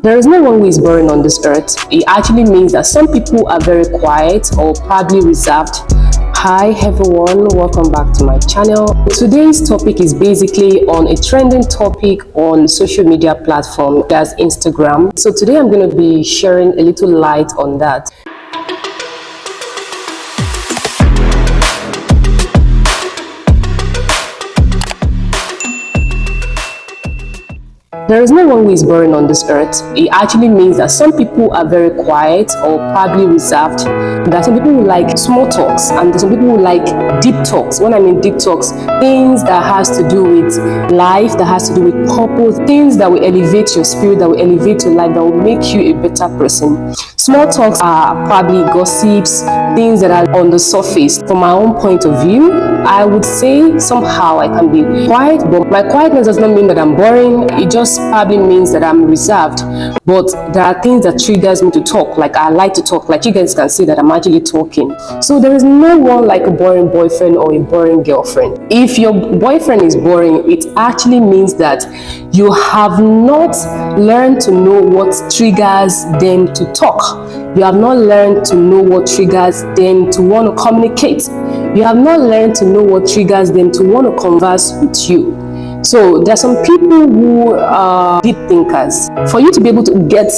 There is no one who is boring on this earth. It actually means that some people are very quiet or probably reserved. Hi everyone, welcome back to my channel. Today's topic is basically on a trending topic on social media platform as Instagram. So today I'm going to be sharing a little light on that. There is no one who is boring on this earth. It actually means that some people are very quiet or probably reserved. There are some people who like small talks and there are some people who like deep talks. When I mean deep talks, things that has to do with life, that has to do with purpose, things that will elevate your spirit, that will elevate your life, that will make you a better person. Small talks are probably gossips, things that are on the surface. From my own point of view, I would say somehow I can be quiet, but my quietness does not mean that I'm boring. It just probably means that I'm reserved. But there are things that triggers me to talk. Like I like to talk. Like you guys can see that I'm actually talking. So there is no one like a boring boyfriend or a boring girlfriend. If your boyfriend is boring, it actually means that you have not learned to know what triggers them to talk. You have not learned to know what triggers them to want to communicate. You have not learned to know what triggers them to want to converse with you. So there are some people who are deep thinkers. For you to be able to get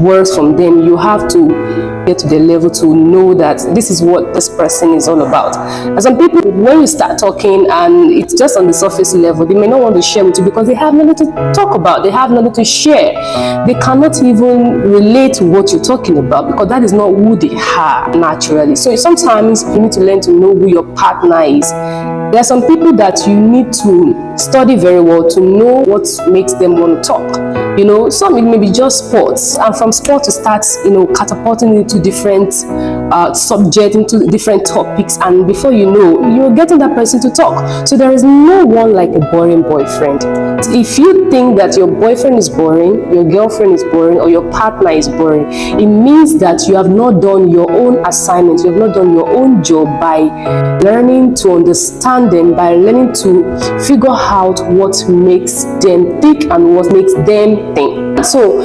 words from them, you have to get to the level to know that this is what this person is all about. And some people, when you start talking and it's just on the surface level, they may not want to share with you because they have nothing to talk about. They have nothing to share. They cannot even relate to what you're talking about because that is not who they are naturally. So sometimes you need to learn to know who your partner is. There are some people that you need to study very well to know what makes them want to talk. You know, some it may be just sports, and from sports to start, catapulting into different subjects, into different topics, and before you know, you're getting that person to talk. So there is no one like a boring boyfriend. If you think that your boyfriend is boring, your girlfriend is boring, or your partner is boring, it means that you have not done your own assignment, you have not done your own job by learning to understand them, by learning to figure out what makes them think and what makes them think. So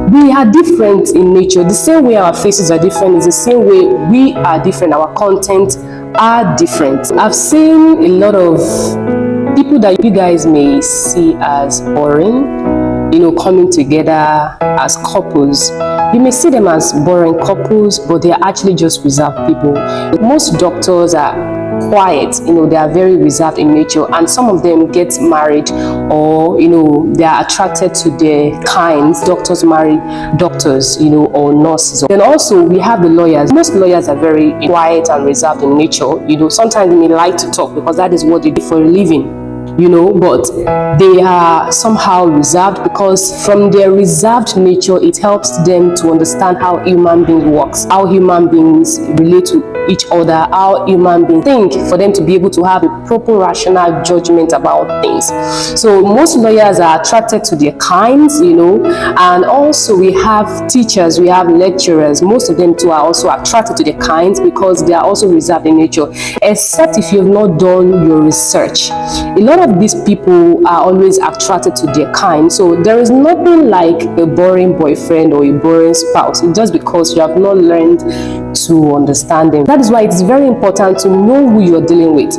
we are different in nature. The same way our faces are different is the same way we are different. Our content are different. I've seen a lot of people that you guys may see as boring, coming together as couples. You may see them as boring couples, but they are actually just reserved people. Most doctors are quiet, they are very reserved in nature, and some of them get married or they are attracted to their kinds. Doctors marry doctors, or nurses. Then also we have the lawyers. Most lawyers are very quiet and reserved in nature. Sometimes they may like to talk because that is what they do for a living. But they are somehow reserved because from their reserved nature, it helps them to understand how human beings works, how human beings relate to each other, how human beings think, for them to be able to have a proper rational judgment about things. So most lawyers are attracted to their kinds, and also we have teachers, we have lecturers. Most of them too are also attracted to their kinds because they are also reserved in nature, except if you have not done your research. A lot of these people are always attracted to their kind. So there is nothing like a boring boyfriend or a boring spouse. It's just because you have not learned to understand them. That is why it's very important to know who you're dealing with.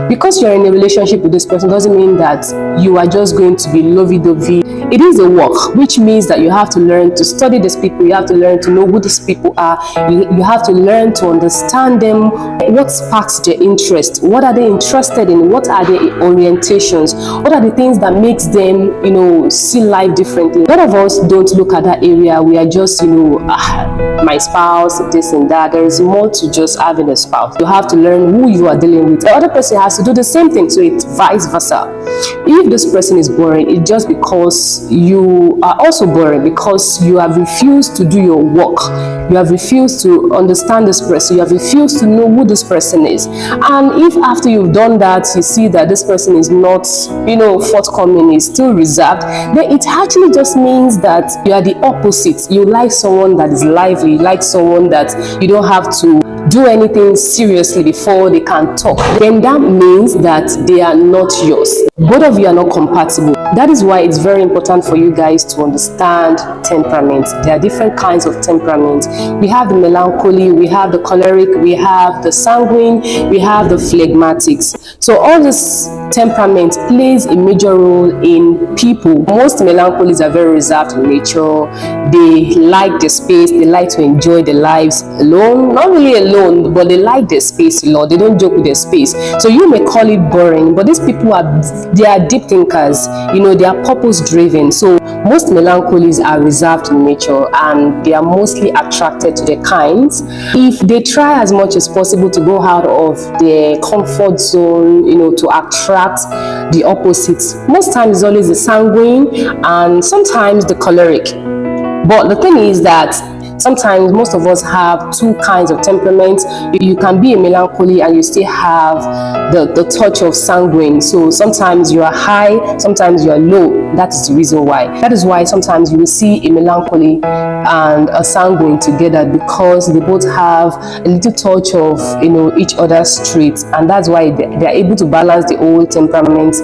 Because you're in a relationship with this person doesn't mean that you are just going to be lovey-dovey. It is a work, which means that you have to learn to study these people. You have to learn to know who these people are. You have to learn to understand them. What sparks their interest? What are they interested in? What are their orientations? What are the things that makes them, see life differently? A lot of us don't look at that area. We are just, my spouse, this and that. There is more to just having a spouse. You have to learn who you are dealing with. The other person has to do the same thing, so it's vice versa. If this person is boring, it's just because you are also boring, because you have refused to do your work. You have refused to understand this person. You have refused to know who this person is. And if after you've done that, you see that this person is not, forthcoming, is still reserved, then it actually just means that you are the opposite. You like someone that is lively. You like someone that you don't have to do anything seriously before they can talk, then that means that they are not yours. Both of you are not compatible. That is why it's very important for you guys to understand temperament. There are different kinds of temperament. We have the melancholy, we have the choleric, we have the sanguine, we have the phlegmatics. So all this temperament plays a major role in people. Most melancholies are very reserved in nature. They like the space, they like to enjoy their lives alone. Not really alone, but they like their space a lot. They don't joke with their space. So you may call it boring, but these people they are deep thinkers. They are purpose driven. So most melancholies are reserved in nature, and they are mostly attracted to their kinds. If they try as much as possible to go out of their comfort zone, to attract the opposites, most times it's always the sanguine and sometimes the choleric. But the thing is that sometimes most of us have two kinds of temperaments. You can be a melancholy and you still have the touch of sanguine. So sometimes you are high, sometimes you are low. That is the reason why. That is why sometimes you will see a melancholy and a sanguine together, because they both have a little touch of each other's traits, and that's why they are able to balance the whole temperament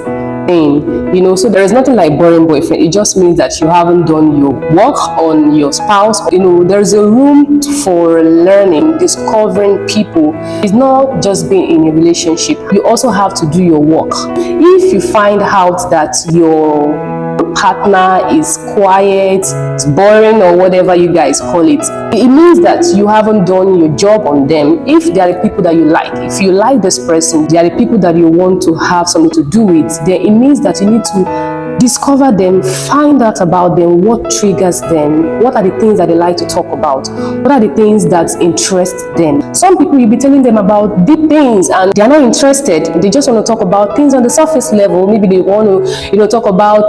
thing. So there is nothing like boring boyfriend. It just means that you haven't done your work on your spouse. There's a room for learning, discovering people. It's not just being in a relationship. You also have to do your work. If you find out that your partner is quiet, it's boring, or whatever you guys call it, it means that you haven't done your job on them. If they are the people that you like, if you like this person, they are the people that you want to have something to do with, then it means that you need to discover them, find out about them, what triggers them, what are the things that they like to talk about, what are the things that interest them. Some people, you'll be telling them about deep things and they are not interested. They just want to talk about things on the surface level. Maybe they want to talk about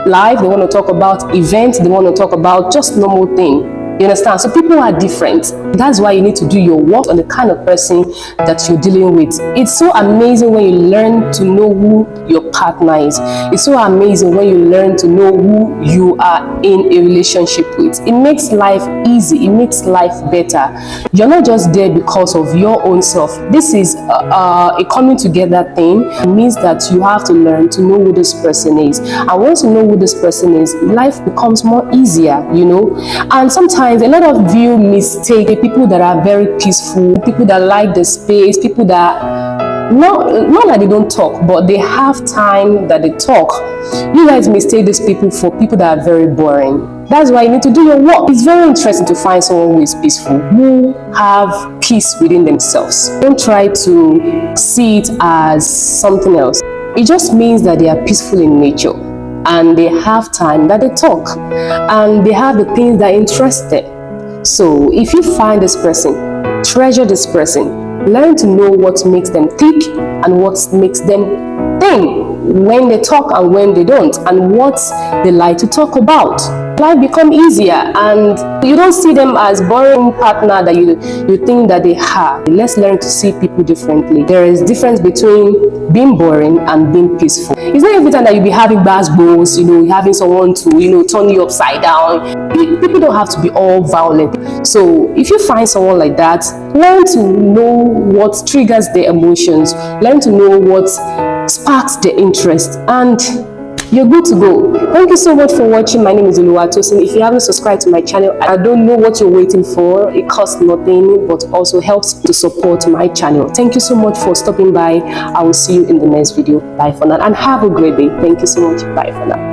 life, they want to talk about events, they want to talk about just normal thing. You understand? So people are different. That's why you need to do your work on the kind of person that you're dealing with. It's so amazing when you learn to know who your partner is. It's so amazing when you learn to know who you are in a relationship with. It makes life easy. It makes life better. You're not just there because of your own self. This is a coming together thing. It means that you have to learn to know who this person is. And once you know who this person is, life becomes more easier, And sometimes a lot of you mistake people that are very peaceful, people that like the space, people that not that they don't talk, but they have time that they talk. You guys mistake these people for people that are very boring. That's why you need to do your work. It's very interesting to find someone who is peaceful, who have peace within themselves. Don't try to see it as something else. It just means that they are peaceful in nature, and they have time that they talk, and they have the things that interest them. So if you find this person, treasure this person, learn to know what makes them tick and what makes them think, when they talk and when they don't, and what they like to talk about. Life become easier, and you don't see them as boring partner that you think that they have. Let's learn to see people differently. There is difference between being boring and being peaceful. It's not every time that you be having bass balls, having someone to turn you upside down. People don't have to be all violent. So if you find someone like that, learn to know what triggers their emotions, learn to know what sparks their interest, and you're good to go. Thank you so much for watching. My name is Oluwatosin. If you haven't subscribed to my channel, I don't know what you're waiting for. It costs nothing, but also helps to support my channel. Thank you so much for stopping by. I will see you in the next video. Bye for now, and have a great day. Thank you so much. Bye for now.